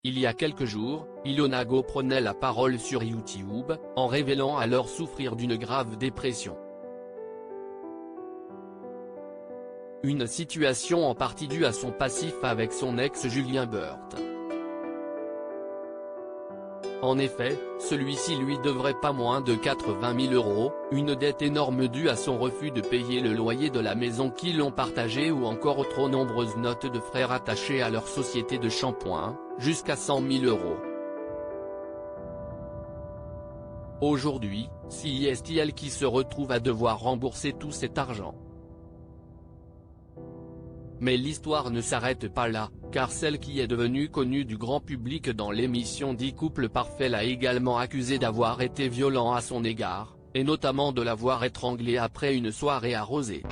Il y a quelques jours, Ilona Go prenait la parole sur YouTube, en révélant alors souffrir d'une grave dépression. Une situation en partie due à son passif avec son ex Julien Burt. En effet, celui-ci lui devrait pas moins de 80 000 €, une dette énorme due à son refus de payer le loyer de la maison qu'ils ont partagée ou encore trop nombreuses notes de frais rattachées à leur société de shampoing, jusqu'à 100 000 €. Aujourd'hui, c'est elle qui se retrouve à devoir rembourser tout cet argent. Mais l'histoire ne s'arrête pas là, car celle qui est devenue connue du grand public dans l'émission dit Couple Parfait l'a également accusé d'avoir été violent à son égard, et notamment de l'avoir étranglé après une soirée arrosée.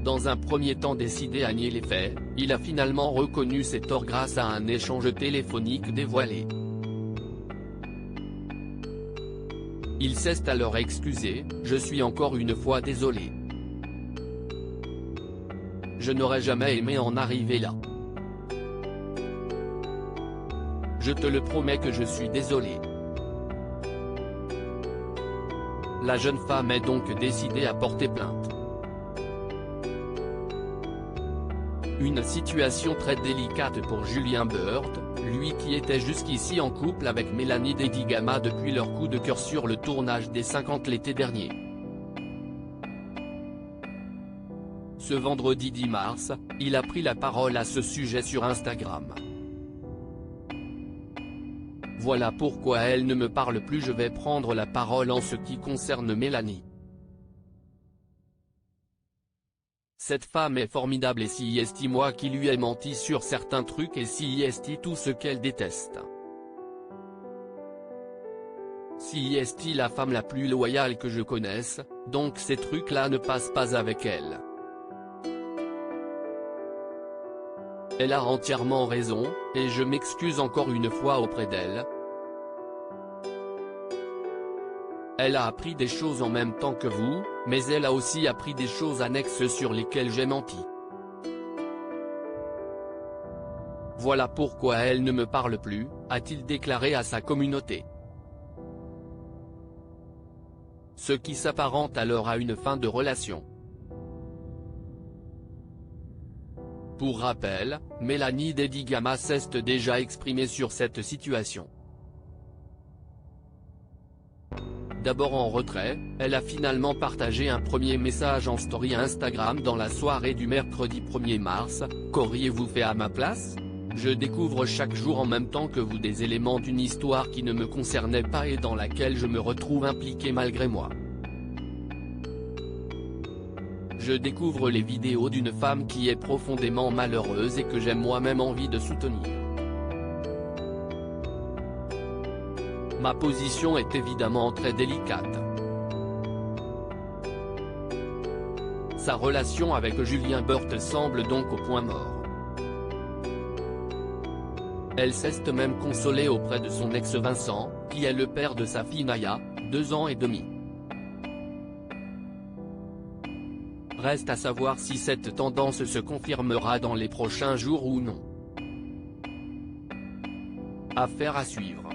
Dans un premier temps décidé à nier les faits, il a finalement reconnu ses torts grâce à un échange téléphonique dévoilé. Il s'est alors excusé, « Je suis encore une fois désolé. Je n'aurais jamais aimé en arriver là. Je te le promets que je suis désolé. » La jeune femme est donc décidée à porter plainte. Une situation très délicate pour Julien Burt, lui qui était jusqu'ici en couple avec Mélanie Dedigama depuis leur coup de cœur sur le tournage des 50 l'été dernier. Ce vendredi 10 mars, il a pris la parole à ce sujet sur Instagram. Voilà pourquoi elle ne me parle plus. Je vais prendre la parole en ce qui concerne Mélanie. Cette femme est formidable et c'est moi qui lui ai menti sur certains trucs et c'est tout ce qu'elle déteste. C'est la femme la plus loyale que je connaisse, donc ces trucs-là ne passent pas avec elle. Elle a entièrement raison, et je m'excuse encore une fois auprès d'elle. Elle a appris des choses en même temps que vous, mais elle a aussi appris des choses annexes sur lesquelles j'ai menti. Voilà pourquoi elle ne me parle plus, a-t-il déclaré à sa communauté. Ce qui s'apparente alors à une fin de relation. Pour rappel, Mélanie Dedigama s'est déjà exprimée sur cette situation. D'abord en retrait, elle a finalement partagé un premier message en story Instagram dans la soirée du mercredi 1er mars, « Qu'auriez-vous fait à ma place ? Je découvre chaque jour en même temps que vous des éléments d'une histoire qui ne me concernait pas et dans laquelle je me retrouve impliqué malgré moi. Je découvre les vidéos d'une femme qui est profondément malheureuse et que j'ai moi-même envie de soutenir. Ma position est évidemment très délicate. Sa relation avec Julien Burt semble donc au point mort. Elle s'est même consolée auprès de son ex Vincent, qui est le père de sa fille Naya, 2 ans et demi. Reste à savoir si cette tendance se confirmera dans les prochains jours ou non. Affaire à suivre.